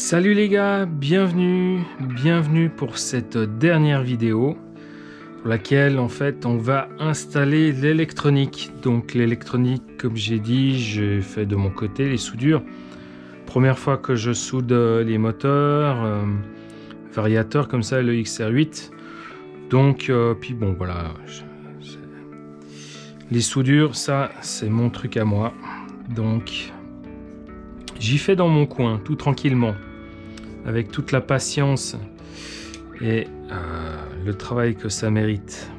Salut les gars, bienvenue pour cette dernière vidéo pour laquelle en fait on va installer l'électronique. Donc l'électronique, comme j'ai dit, j'ai fait de mon côté les soudures. Première fois que je soude les moteurs, variateurs comme ça, le XR8. Donc puis bon voilà, les soudures, ça c'est mon truc à moi. Donc j'y fais dans mon coin, tout tranquillement, avec toute la patience et le travail que ça mérite.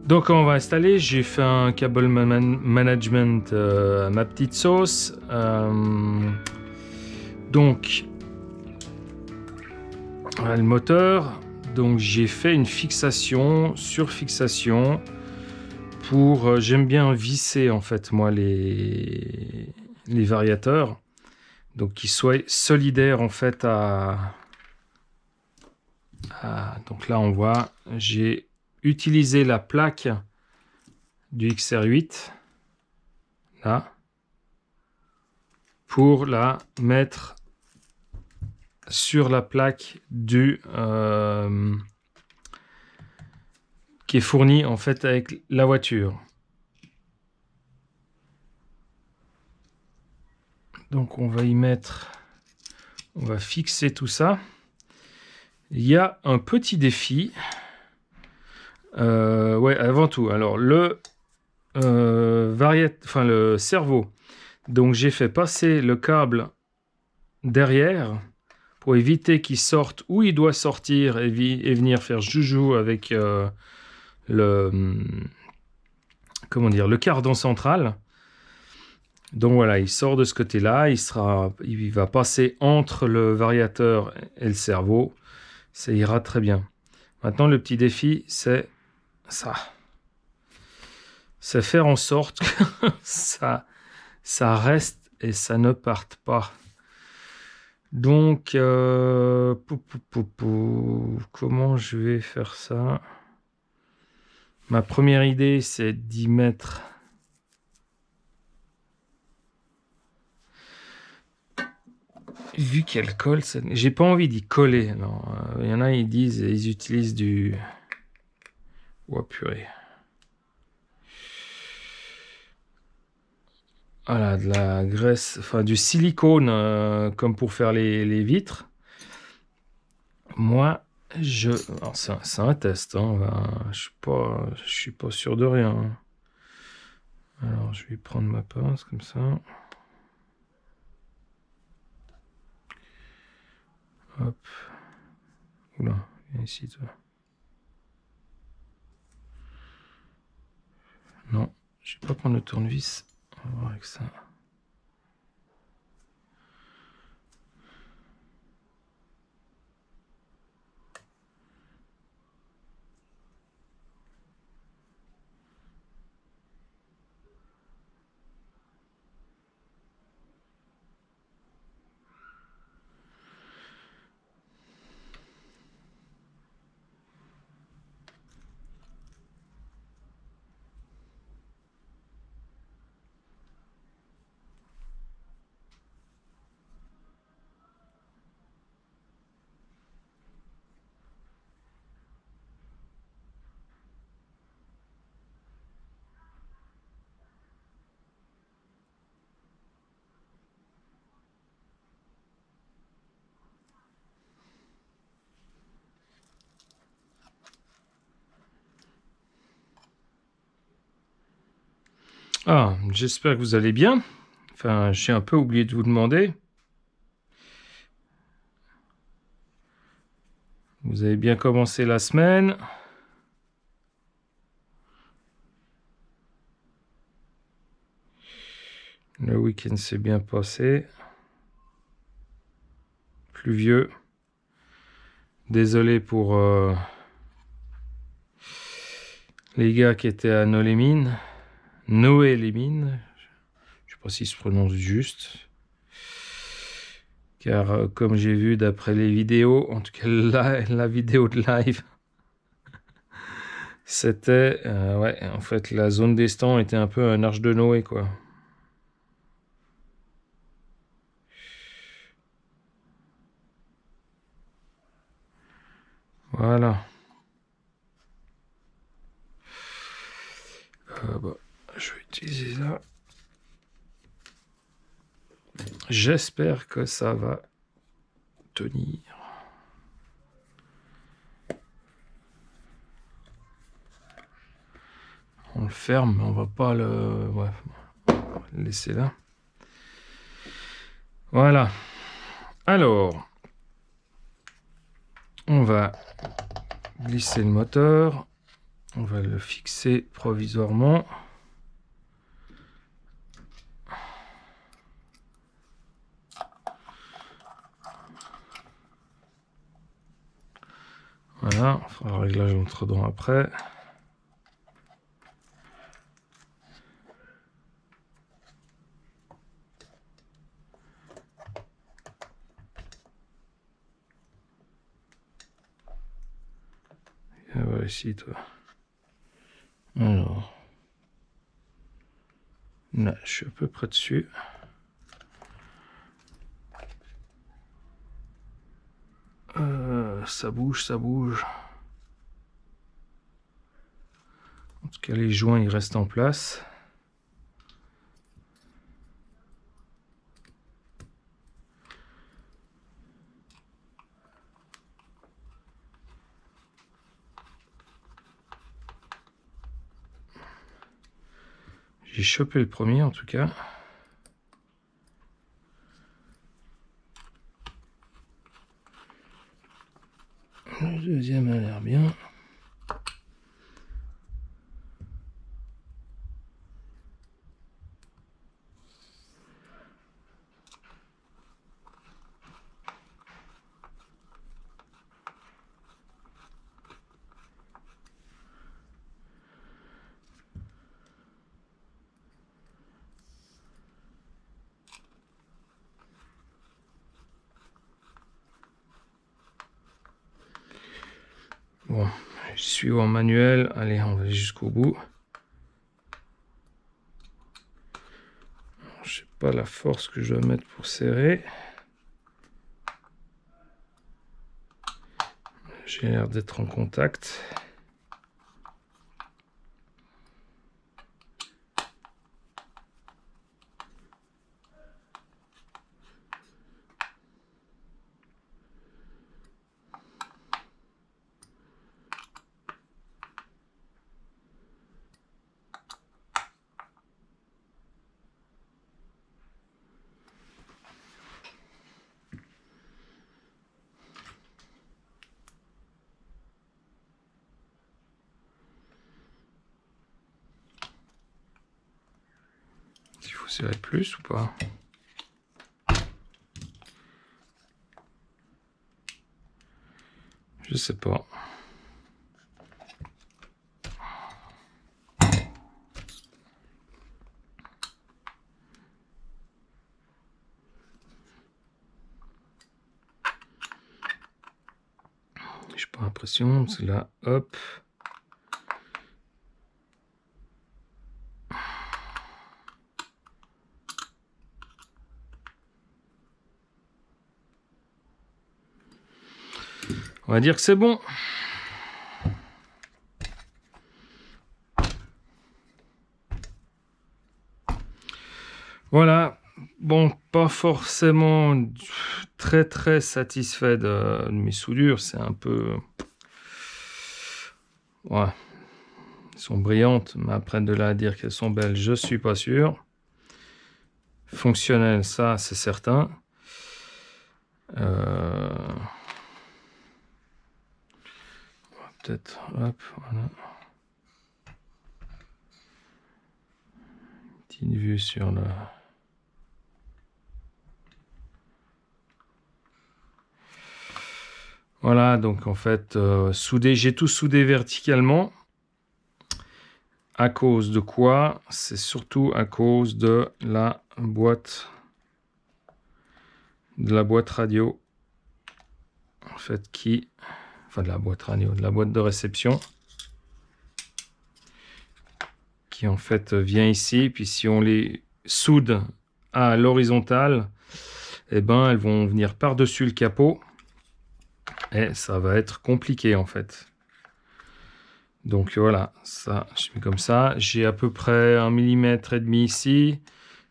Donc on va installer, j'ai fait un cable management à ma petite sauce. Donc le moteur, donc j'ai fait une fixation sur fixation pour j'aime bien visser en fait moi les variateurs, donc qu'ils soient solidaires en fait donc là on voit, j'ai utilisé la plaque du XR8 là pour la mettre sur la plaque du qui est fournie en fait avec la voiture. Donc on va y mettre, on va fixer tout ça. Il y a un petit défi. Ouais, avant tout, alors le le servo. Donc j'ai fait passer le câble derrière pour éviter qu'il sorte où il doit sortir et venir faire joujou avec le cardan central. Donc voilà, il sort de ce côté-là, il va passer entre le variateur et le servo. Ça ira très bien. Maintenant, le petit défi, c'est ça. C'est faire en sorte que ça reste et ça ne parte pas. Donc, comment je vais faire ça? Ma première idée, c'est d'y mettre... Vu qu'elle colle, j'ai pas envie d'y coller. Non, il y en a, ils utilisent du... Oh purée. Voilà, de la graisse, enfin du silicone, comme pour faire les vitres. Moi, c'est un test, hein, je suis pas sûr de rien. Alors, je vais prendre ma pince comme ça. Hop. Oula, viens ici, toi. Non, je vais pas prendre le tournevis. On va voir avec ça. Ah, j'espère que vous allez bien. Enfin, j'ai un peu oublié de vous demander. Vous avez bien commencé la semaine. Le week-end s'est bien passé. Pluvieux. Désolé pour les gars qui étaient à Noé-les-Mines. Noé-les-Mines. Je sais pas s'il se prononce juste. Car comme j'ai vu d'après les vidéos, en tout cas la vidéo de live, c'était... ouais, en fait, la zone des stands était un peu un arche de Noé, quoi. Voilà. Je vais utiliser ça. J'espère que ça va tenir. On le ferme, mais on va pas le... Ouais, on va le laisser là. Voilà. Alors, on va glisser le moteur. On va le fixer provisoirement. Voilà, on fera le réglage d'entredent après. Et voilà ici, toi. Alors, là, je suis à peu près dessus. Ça bouge, ça bouge. En tout cas, les joints, ils restent en place. J'ai chopé le premier, en tout cas. Le deuxième a l'air bien. Bon, je suis en manuel. Allez, on va aller jusqu'au bout. Je sais pas la force que je dois mettre pour serrer. J'ai l'air d'être en contact. Il faut serrer plus ou pas? Je sais pas. J'ai pas l'impression, c'est là, hop. On va dire que c'est bon. Voilà. Bon, pas forcément très satisfait de mes soudures. C'est un peu... Ouais. Elles sont brillantes, mais après de là à dire qu'elles sont belles, je suis pas sûr. Fonctionnel, ça, c'est certain. Peut-être, hop, voilà. Petite vue sur le... Voilà, donc en fait, j'ai tout soudé verticalement. À cause de quoi? C'est surtout à cause de la boîte radio. En fait, enfin de la boîte radio, de la boîte de réception. Qui en fait vient ici. Puis si on les soude à l'horizontale, eh ben elles vont venir par-dessus le capot. Et ça va être compliqué en fait. Donc voilà, ça, je mets comme ça. J'ai à peu près 1,5 mm ici.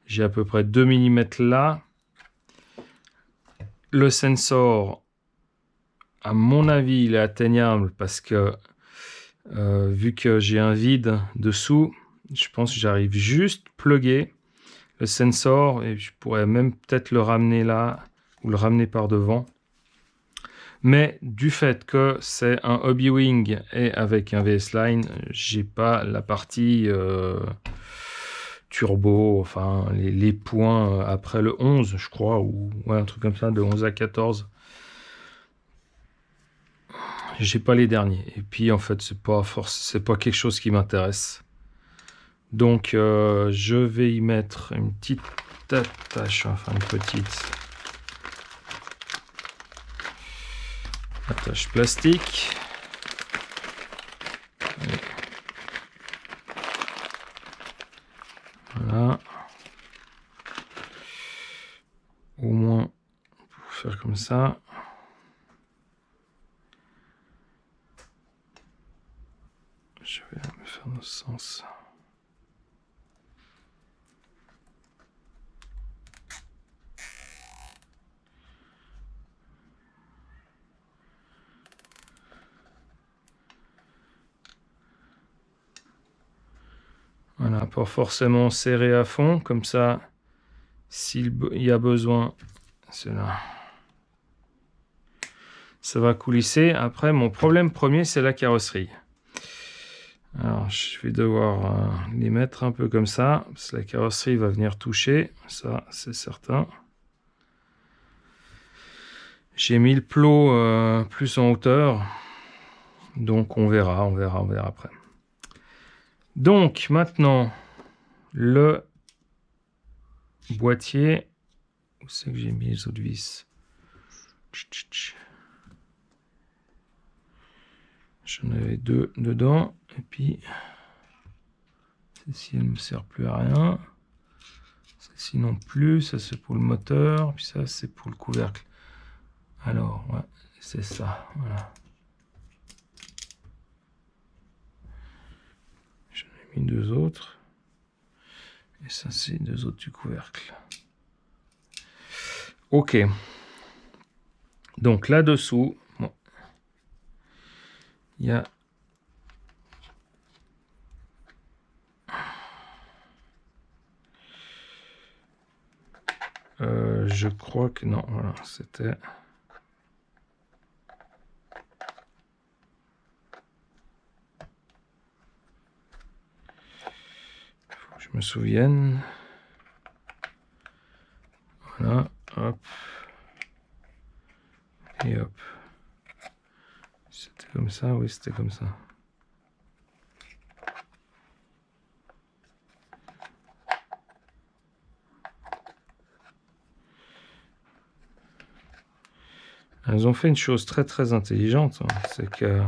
J'ai à peu près 2 mm là. Le sensor, à mon avis, il est atteignable parce que vu que j'ai un vide dessous, je pense que j'arrive juste plugger le sensor et je pourrais même peut-être le ramener là ou le ramener par devant. Mais du fait que c'est un Hobbywing et avec un VS Line, j'ai pas la partie turbo, enfin les points après le 11, je crois, ou ouais, un truc comme ça, de 11 à 14. J'ai pas les derniers. Et puis en fait, c'est pas quelque chose qui m'intéresse. Donc je vais y mettre une petite attache, enfin une petite attache plastique. Voilà. Au moins, pour faire comme ça. Je vais me faire dans ce sens. Voilà, pas forcément serré à fond, comme ça, s'il y a besoin, cela, ça va coulisser. Après, mon problème premier, c'est la carrosserie. Alors, je vais devoir les mettre un peu comme ça, parce que la carrosserie va venir toucher, ça, c'est certain. J'ai mis le plot plus en hauteur, donc on verra après. Donc, maintenant, le boîtier. Où c'est que j'ai mis les autres vis? J'en avais 2 dedans. Et puis, celle-ci, elle ne me sert plus à rien. Celle-ci non plus. Ça, c'est pour le moteur. Puis ça, c'est pour le couvercle. Alors, ouais, c'est ça. Voilà. J'en ai mis 2 autres. Et ça, c'est 2 autres du couvercle. Ok. Donc là-dessous, bon, il y a je crois que non, voilà, c'était. Faut que je me souvienne. Voilà, hop. Et hop. C'était comme ça, oui, c'était comme ça. Elles ont fait une chose très très intelligente, hein, c'est que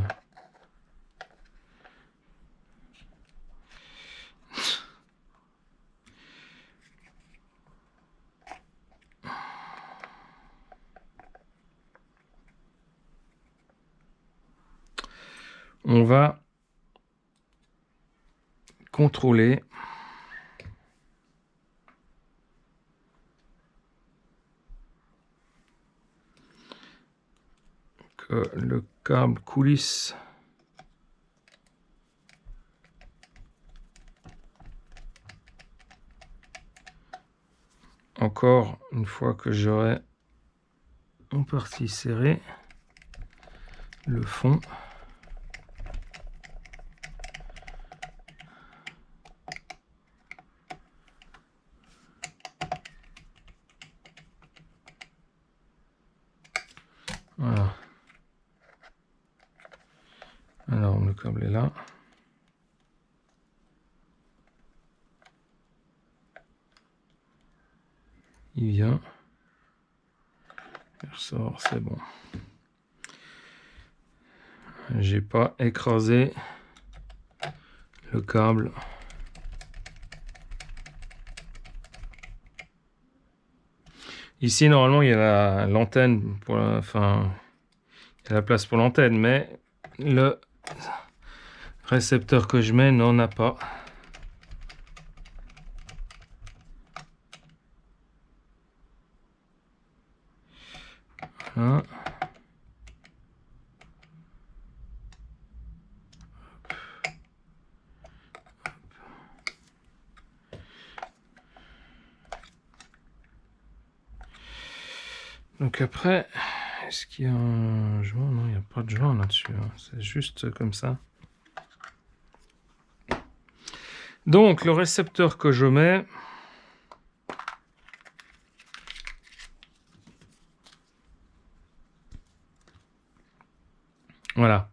on va contrôler que le câble coulisse encore une fois que j'aurai en partie serré le fond. Voilà. Alors le câble est là. Il vient. Il ressort, c'est bon. J'ai pas écrasé le câble. Ici, normalement, il y a l'antenne pour la, enfin, Il y a la place pour l'antenne, mais le récepteur que je mets n'en a pas. Voilà. Donc après, est-ce qu'il y a un joint? Non, il n'y a pas de joint là-dessus. Hein. C'est juste comme ça. Donc le récepteur que je mets, voilà,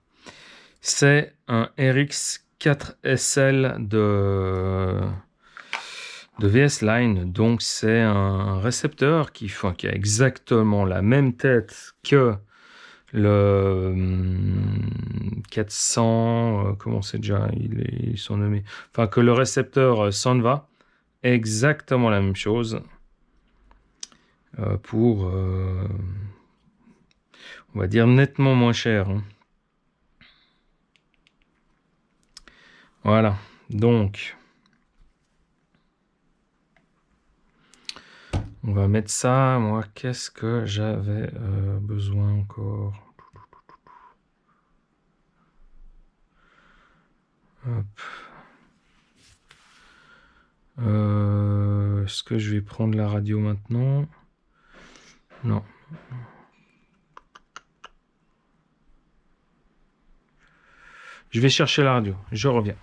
c'est un RX4SL de VS Line. Donc c'est un récepteur qui a exactement la même tête que le 400, comment c'est déjà, ils sont nommés, enfin que le récepteur Sanva, exactement la même chose pour, on va dire, nettement moins cher. Hein. Voilà, donc on va mettre ça. Moi, qu'est-ce que j'avais besoin encore? Hop. Est-ce que je vais prendre la radio maintenant? Non. Je vais chercher la radio. Je reviens.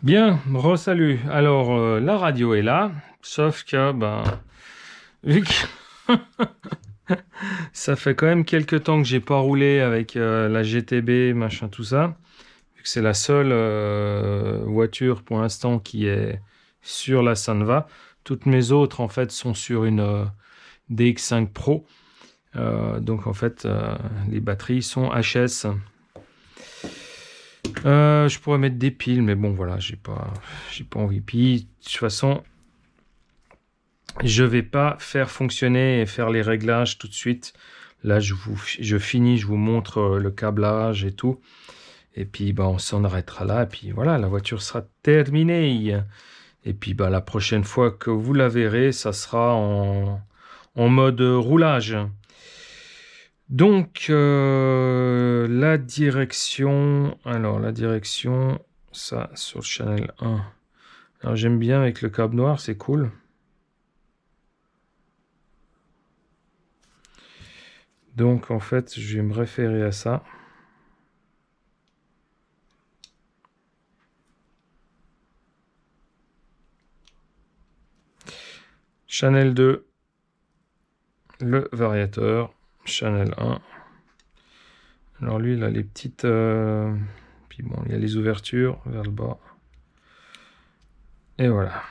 Bien, re-salut. Alors, la radio est là, sauf que, ben, vu que ça fait quand même quelques temps que j'ai pas roulé avec la GTB, machin, tout ça, vu que c'est la seule voiture pour l'instant qui est sur la Sanva. Toutes mes autres, en fait, sont sur une DX5 Pro. Donc, en fait, les batteries sont HS. Je pourrais mettre des piles, mais bon, voilà, j'ai pas envie. Puis, de toute façon, je vais pas faire fonctionner et faire les réglages tout de suite. Là, je finis, je vous montre le câblage et tout. Et puis, bah, on s'en arrêtera là. Et puis, voilà, la voiture sera terminée. Et puis, bah, la prochaine fois que vous la verrez, ça sera en mode roulage. Donc, la direction... Alors, la direction, ça, sur le Channel 1. Alors, j'aime bien avec le câble noir, c'est cool. Donc, en fait, je vais me référer à ça. Channel 2, le variateur. Channel 1. Alors, lui, il a les petites... Puis bon, il y a les ouvertures vers le bas. Et voilà.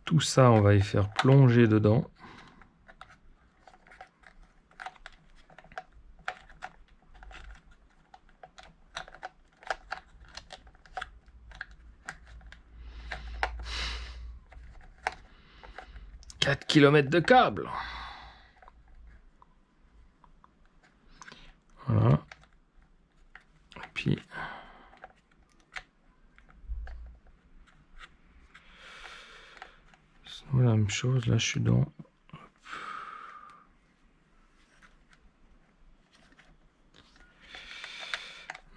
Tout ça, on va y faire plonger dedans. « 4 km de câble. Voilà. Et puis... c'est la même chose. Là, je suis dans...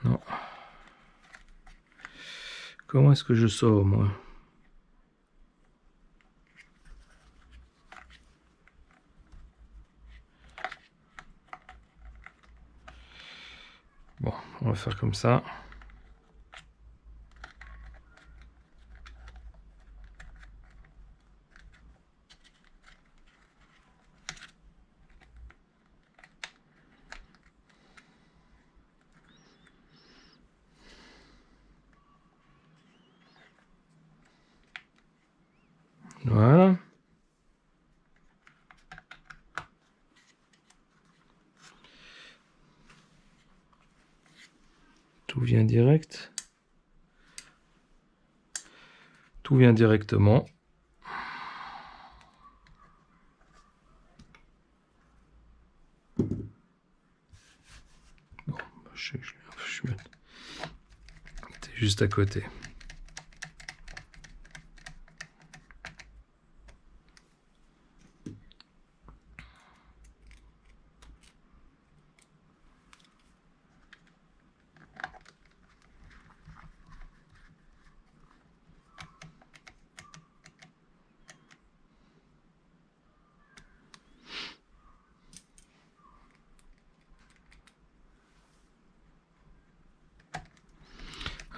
Non. Comment est-ce que je sors, moi? Bon, on va faire comme ça. Voilà. Tout vient direct. Tout vient directement. T'es juste à côté.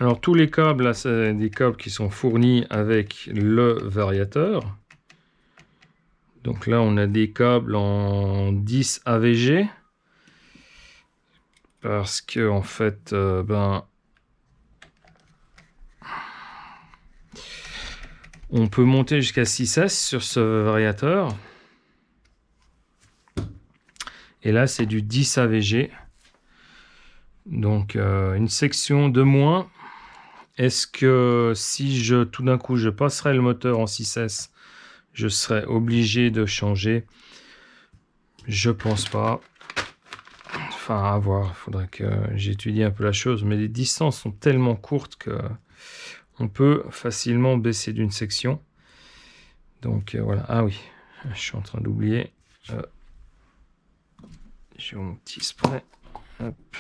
Alors tous les câbles, là, c'est des câbles qui sont fournis avec le variateur. Donc là, on a des câbles en 10 AVG. Parce que, en fait, on peut monter jusqu'à 6S sur ce variateur. Et là, c'est du 10 AVG. Donc, une section de moins. Est-ce que si tout d'un coup, je passerais le moteur en 6S, je serais obligé de changer? Je pense pas. Enfin, à voir. Il faudrait que j'étudie un peu la chose. Mais les distances sont tellement courtes que on peut facilement baisser d'une section. Donc, voilà. Ah oui, je suis en train d'oublier. J'ai mon petit spray. Hop.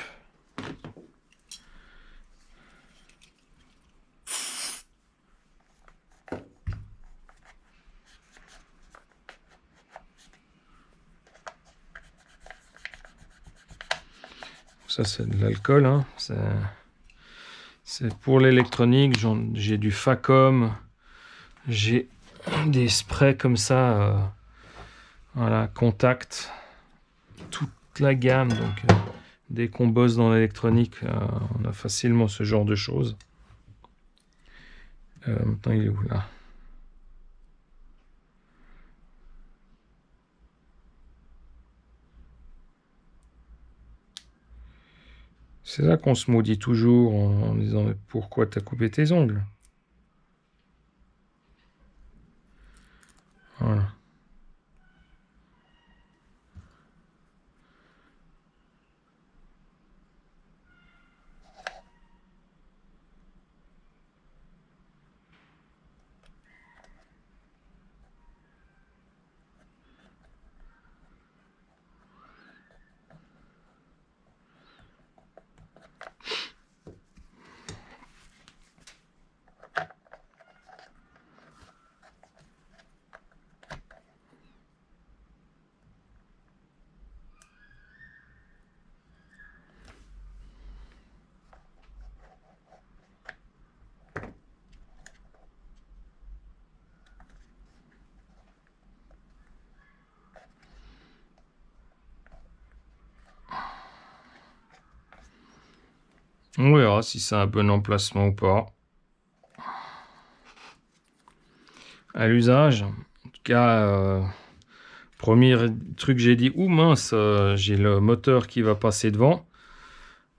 Ça, c'est de l'alcool. Hein. C'est pour l'électronique. J'ai du Facom. J'ai des sprays comme ça. Voilà, contact. Toute la gamme. Donc, dès qu'on bosse dans l'électronique, on a facilement ce genre de choses. Maintenant, il est où là? C'est là qu'on se maudit toujours en disant mais pourquoi t'as coupé tes ongles? Voilà. On verra si c'est un bon emplacement ou pas. À l'usage, en tout cas, premier truc j'ai dit, ouh mince, j'ai le moteur qui va passer devant.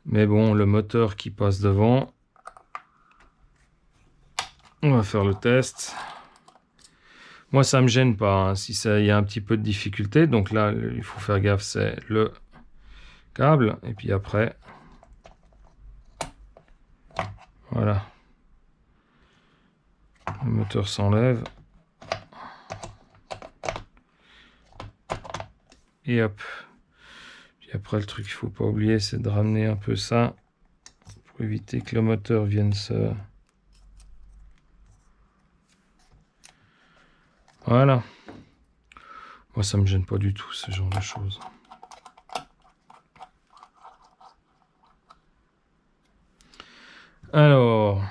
Mais bon, le moteur qui passe devant, on va faire le test. Moi, ça me gêne pas, hein, si il y a un petit peu de difficulté. Donc là, il faut faire gaffe, c'est le câble. Et puis après, voilà. Le moteur s'enlève. Et hop. Puis après, le truc qu'il faut pas oublier, c'est de ramener un peu ça pour éviter que le moteur vienne se... Voilà. Moi, ça me gêne pas du tout, ce genre de choses. Alors...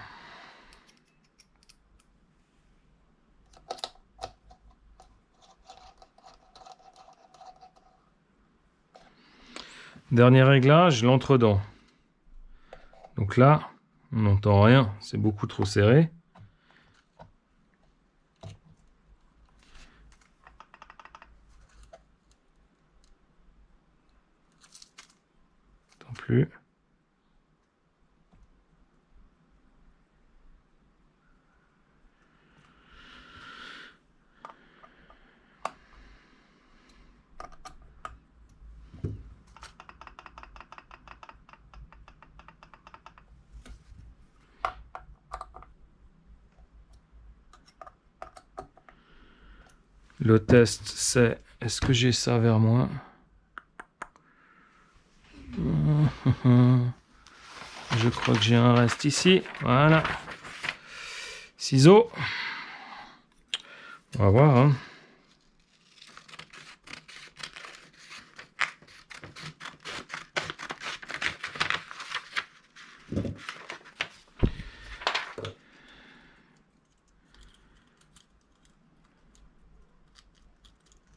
Dernier réglage, l'entredent. Donc là, on n'entend rien, c'est beaucoup trop serré. Plus. Le test, c'est est-ce que j'ai ça vers moi? Je crois que j'ai un reste ici. Voilà. Ciseaux. On va voir. Hein.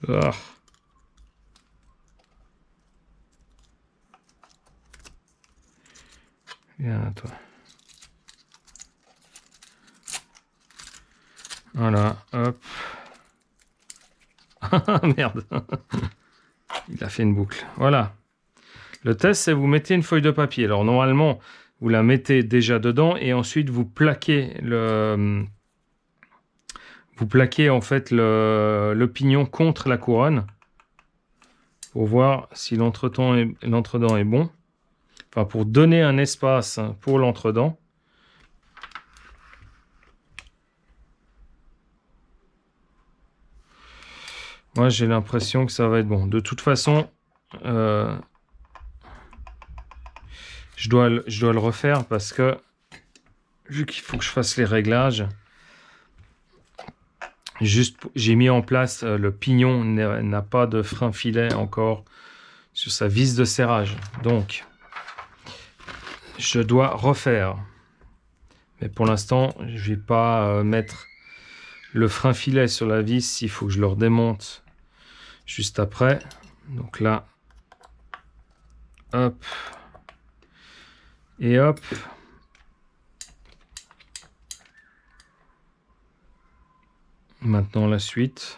Ah. Viens là, toi. Voilà, hop. Merde. Il a fait une boucle. Voilà. Le test, c'est vous mettez une feuille de papier. Alors, normalement, vous la mettez déjà dedans et ensuite vous plaquez le... Vous plaquez en fait le pignon contre la couronne pour voir si l'entredent est bon. Enfin, pour donner un espace pour l'entredent. Moi, j'ai l'impression que ça va être bon. De toute façon, je dois le refaire parce que, vu qu'il faut que je fasse les réglages, j'ai mis en place, le pignon n'a pas de frein filet encore sur sa vis de serrage. Donc, je dois refaire. Mais pour l'instant, je ne vais pas mettre le frein filet sur la vis. Il faut que je le redémonte juste après. Donc là, hop. Et hop. Maintenant la suite.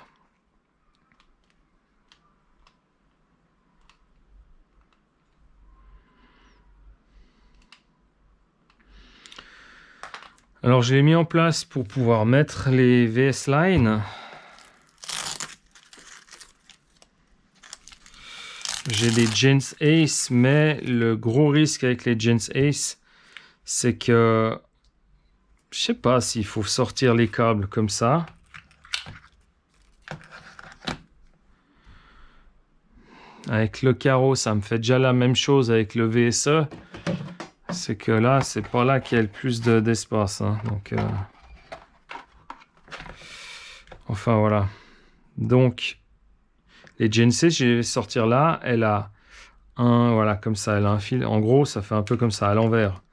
Alors je l'ai mis en place pour pouvoir mettre les VS Line. J'ai des Gens Ace, mais le gros risque avec les Gens Ace, c'est que je sais pas s'il faut sortir les câbles comme ça. Avec le carreau, ça me fait déjà la même chose avec le VSE. C'est que là, c'est pas là qu'il y a le plus d'espace. Hein. Donc, enfin, voilà. Donc, les GNC, je vais sortir là. Elle a un, voilà, comme ça, elle a un fil. En gros, ça fait un peu comme ça, à l'envers.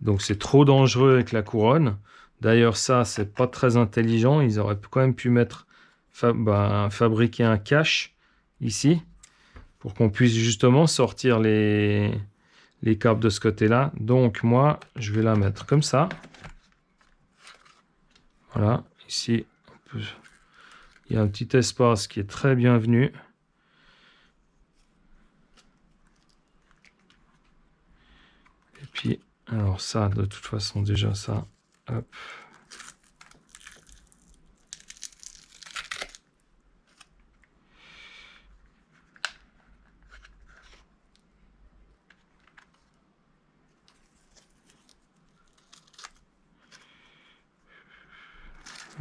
Donc, c'est trop dangereux avec la couronne. D'ailleurs, ça, c'est pas très intelligent. Ils auraient quand même pu mettre, fabriquer un cache ici pour qu'on puisse justement sortir les câbles de ce côté-là. Donc, moi, je vais la mettre comme ça. Voilà, ici, il y a un petit espace qui est très bienvenu. Et puis, alors ça, de toute façon, déjà ça, hop.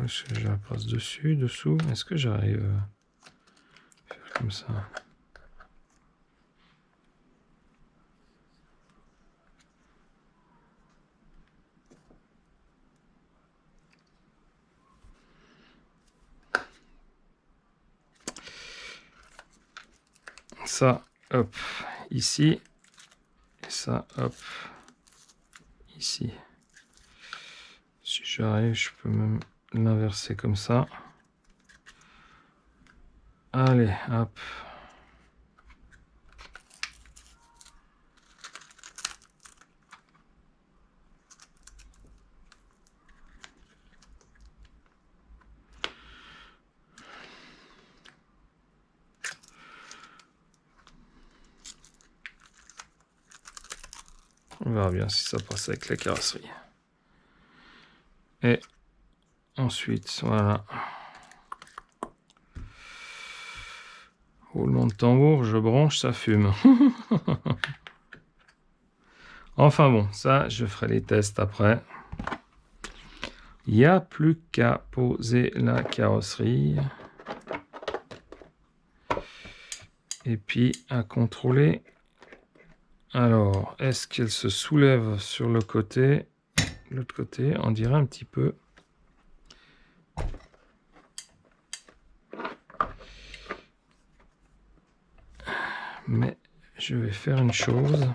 Je la passe dessus, dessous. Est-ce que j'arrive à faire comme ça? Ça, hop, ici. Et ça, hop, ici. Si j'arrive, je peux même l'inverser comme ça. Allez, hop. On verra bien si ça passe avec la carrosserie. Et ensuite, voilà. Roulement de tambour, je branche, ça fume. Enfin bon, ça, je ferai les tests après. Il n'y a plus qu'à poser la carrosserie. Et puis à contrôler. Alors, est-ce qu'elle se soulève sur le côté? L'autre côté, on dirait un petit peu. Mais je vais faire une chose.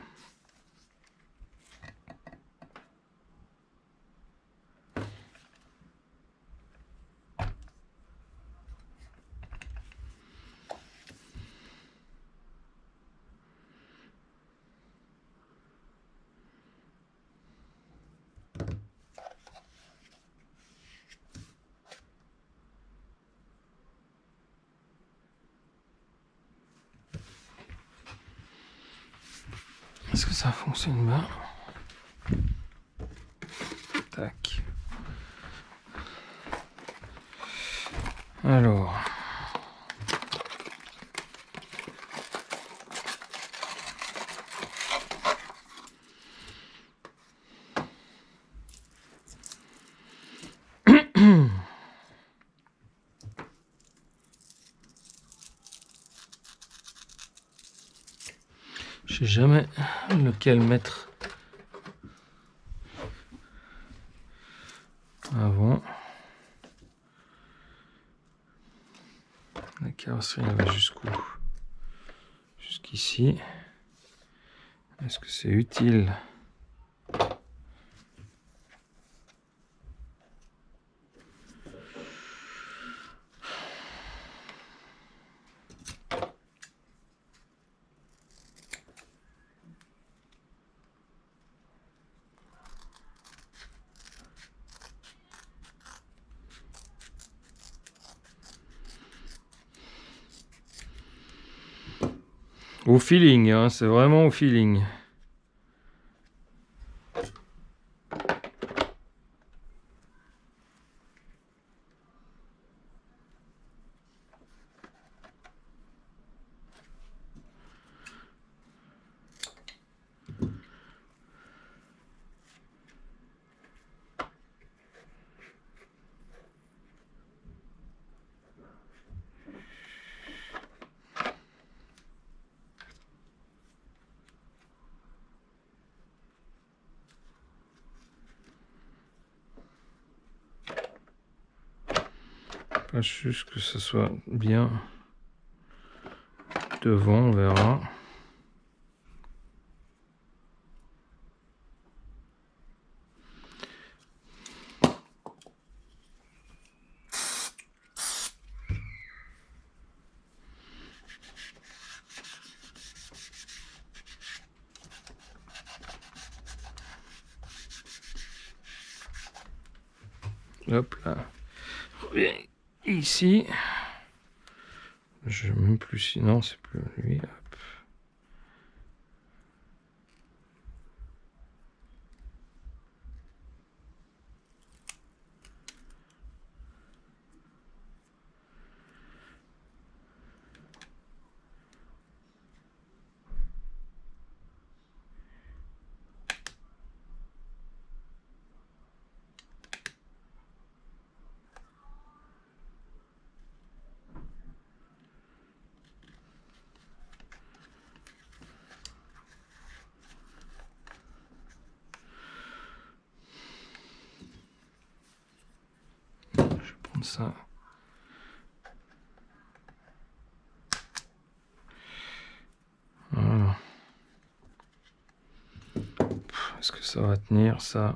Est-ce que ça fonctionne bien? Tac. Alors. Je sais jamais lequel mettre avant. La carrosserie elle va jusqu'où? Jusqu'ici. Est-ce que c'est utile? Au feeling, hein, c'est vraiment au feeling. Pas juste que ce soit bien devant, on verra. Hop là. Ici. Je ne sais même plus si... Non, c'est plus lui. Hop. Je vais prendre ça. Voilà. Est-ce que ça va tenir ça?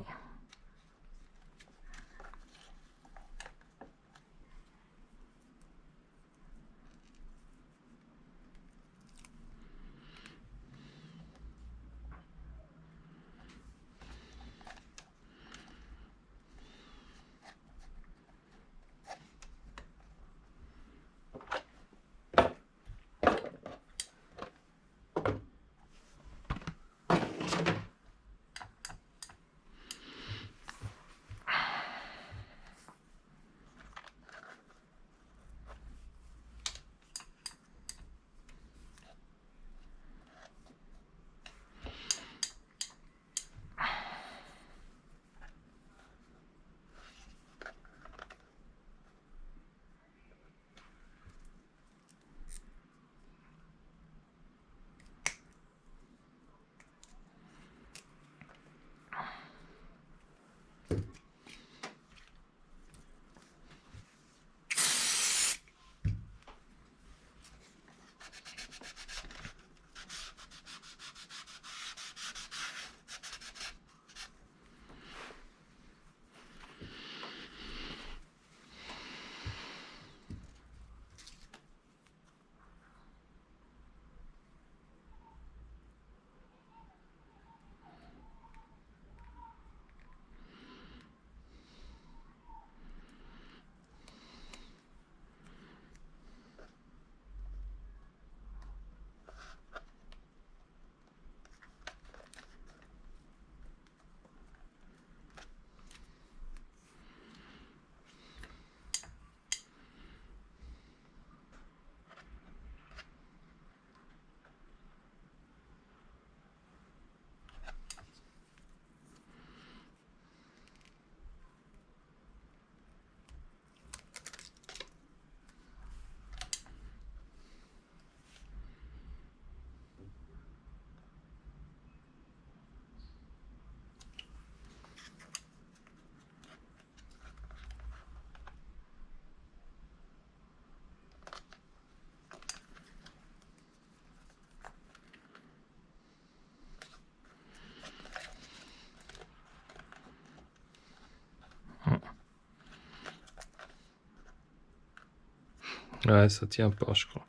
Ouais, ça tient pas, je crois.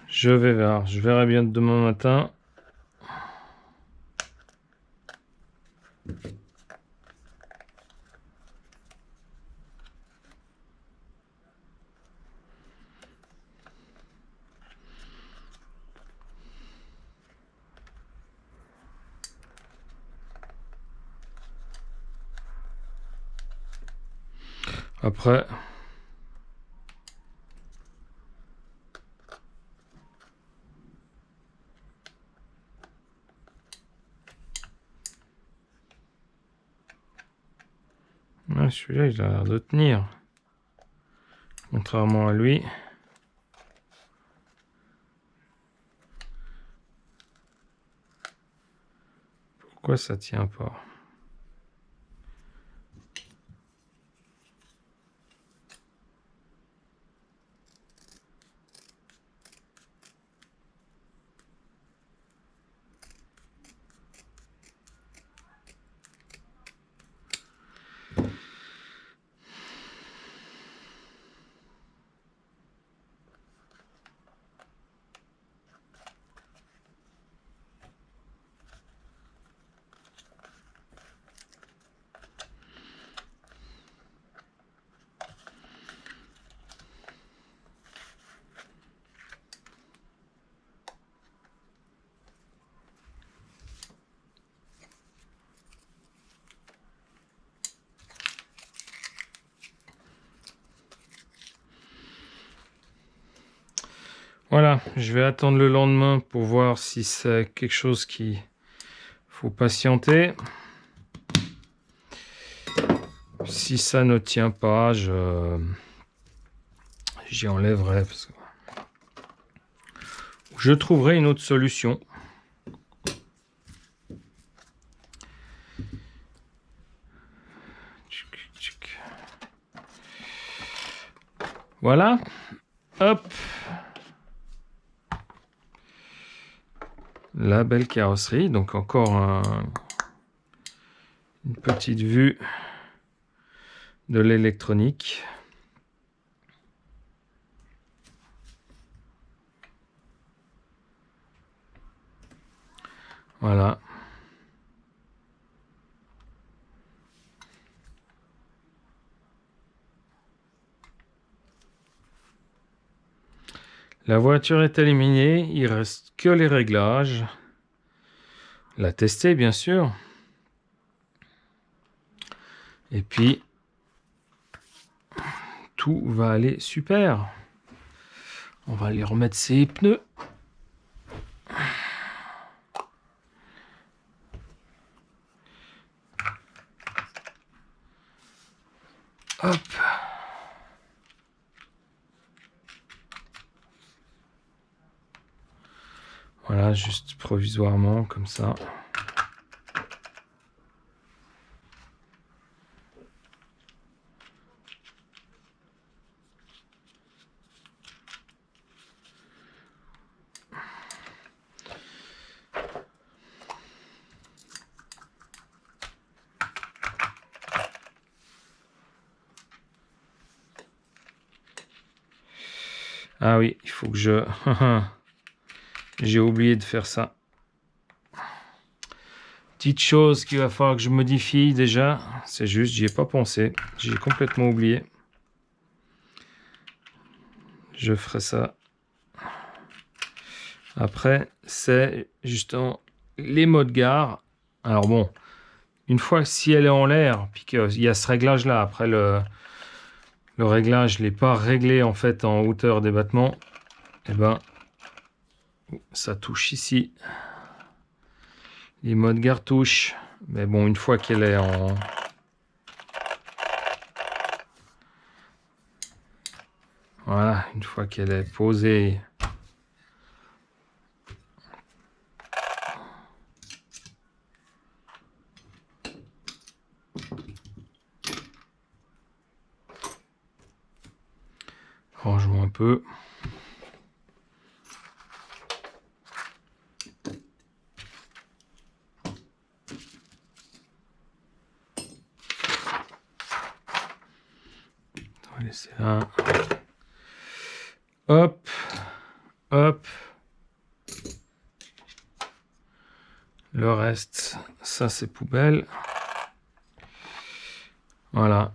Je vais voir. Je verrai bien demain matin. Après, ouais, celui-là, il a l'air de tenir. Contrairement à lui. Pourquoi ça tient pas? Voilà, je vais attendre le lendemain pour voir si c'est quelque chose qui faut patienter. Si ça ne tient pas, j'y enlèverai. Je trouverai une autre solution. Voilà. Hop. La belle carrosserie. Donc encore une petite vue de l'électronique. Voilà. La voiture est éliminée, il reste que les réglages. La tester, bien sûr. Et puis, tout va aller super. On va aller remettre ses pneus. Hop. Voilà, juste provisoirement, comme ça. Ah oui, il faut que je... J'ai oublié de faire ça. Petite chose qu'il va falloir que je modifie déjà. C'est juste, j'y ai pas pensé. J'ai complètement oublié. Je ferai ça. Après, c'est justement les modes gare. Alors bon, une fois si elle est en l'air, puis qu'il y a ce réglage là, après le réglage n'est pas réglé en fait en hauteur des battements, et ben ça touche ici. Les modes gare touchent, mais bon, une fois qu'elle est en... Voilà, une fois qu'elle est posée... Rangeons un peu. On va laisser là. Hop, hop. Le reste, ça c'est poubelle. Voilà.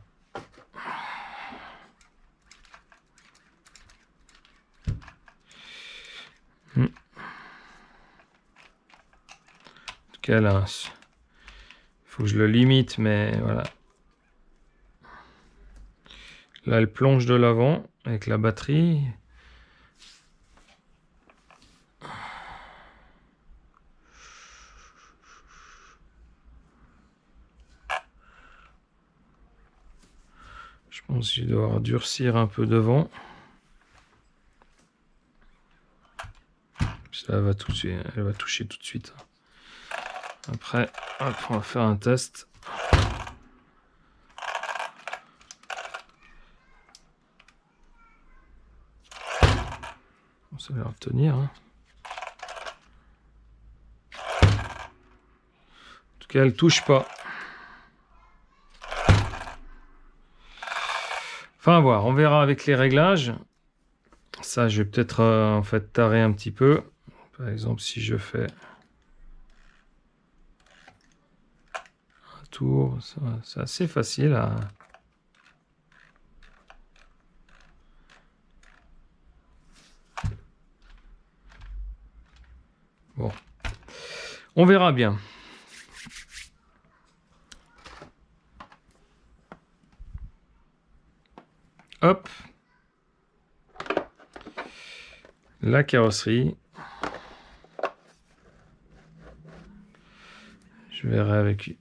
En tout cas là, il faut que je le limite, mais voilà. Là, elle plonge de l'avant avec la batterie. Je pense que je dois devoir durcir un peu devant. Ça va toucher, elle va toucher tout de suite. Après, hop, on va faire un test. Ça va leur tenir. Hein. En tout cas, elle touche pas. Enfin, à voir, on verra avec les réglages. Ça, je vais peut-être en fait tarer un petit peu. Par exemple, si je fais un tour, c'est assez facile à... Bon, on verra bien. Hop. La carrosserie. Je verrai avec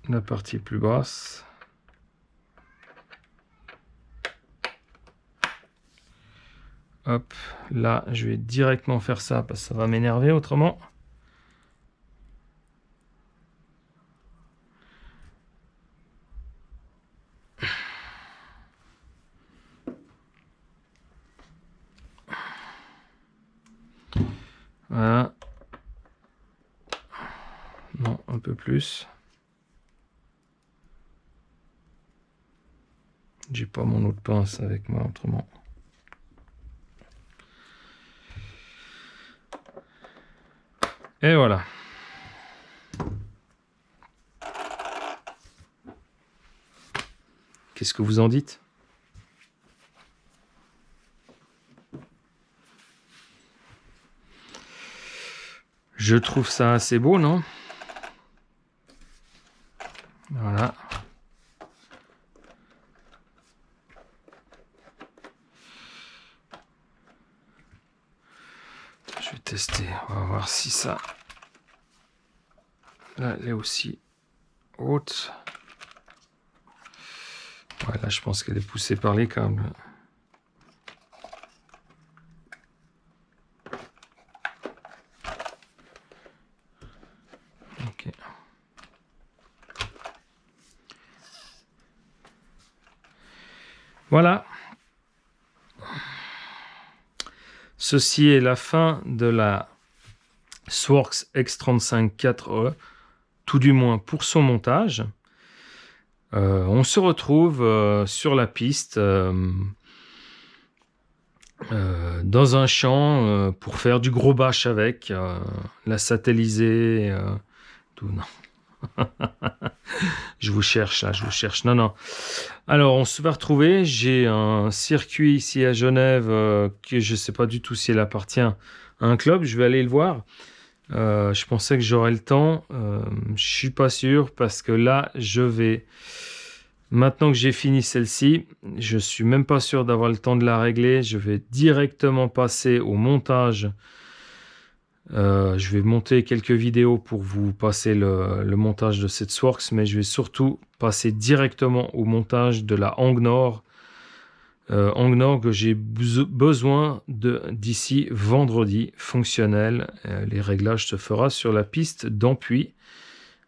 la partie plus basse. Hop, là, je vais directement faire ça parce que ça va m'énerver autrement. Voilà. Non, un peu plus. J'ai pas mon autre pince avec moi autrement. Et voilà. Qu'est-ce que vous en dites? Je trouve ça assez beau, non? Voilà. Je vais tester. On va voir si ça... Là, elle est aussi haute. Ouais, là, je pense qu'elle est poussée par les câbles. Ok. Voilà. Ceci est la fin de la Sworx X35 4E, tout du moins pour son montage. On se retrouve sur la piste dans un champ pour faire du gros bâche avec la satellisée, tout. Non. Je vous cherche là, je vous cherche. Non, non. Alors, on se va retrouver. J'ai un circuit ici à Genève que je ne sais pas du tout si elle appartient à un club. Je vais aller le voir. Je pensais que j'aurais le temps. Je suis pas sûr parce que là, je vais... Maintenant que j'ai fini celle-ci, je suis même pas sûr d'avoir le temps de la régler. Je vais directement passer au montage. Je vais monter quelques vidéos pour vous passer le montage de cette Sworx, mais je vais surtout passer directement au montage de la Hang Nord. Hang Nord que j'ai besoin d'ici vendredi, fonctionnel. Les réglages se fera sur la piste d'Ampuis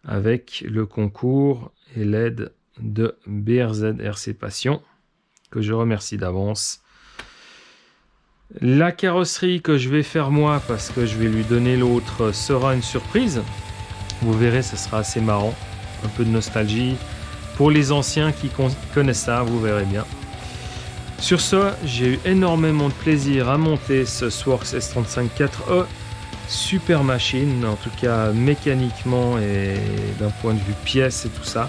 avec le concours et l'aide de BRZ RC Passion, que je remercie d'avance. La carrosserie que je vais faire moi, parce que je vais lui donner l'autre, sera une surprise. Vous verrez, ce sera assez marrant. Un peu de nostalgie. Pour les anciens qui connaissent ça, vous verrez bien. Sur ce, j'ai eu énormément de plaisir à monter ce Sworx S35 4E. Super machine, en tout cas mécaniquement et d'un point de vue pièces et tout ça.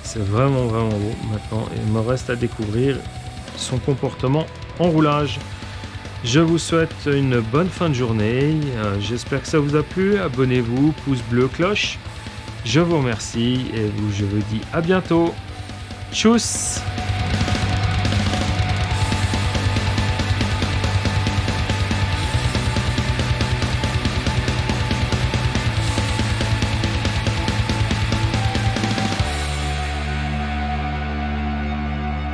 C'est vraiment beau. Maintenant, il me reste à découvrir son comportement en roulage. Je vous souhaite une bonne fin de journée. J'espère que ça vous a plu. Abonnez-vous, pouce bleu, cloche. Je vous remercie et je vous dis à bientôt. Tchuss!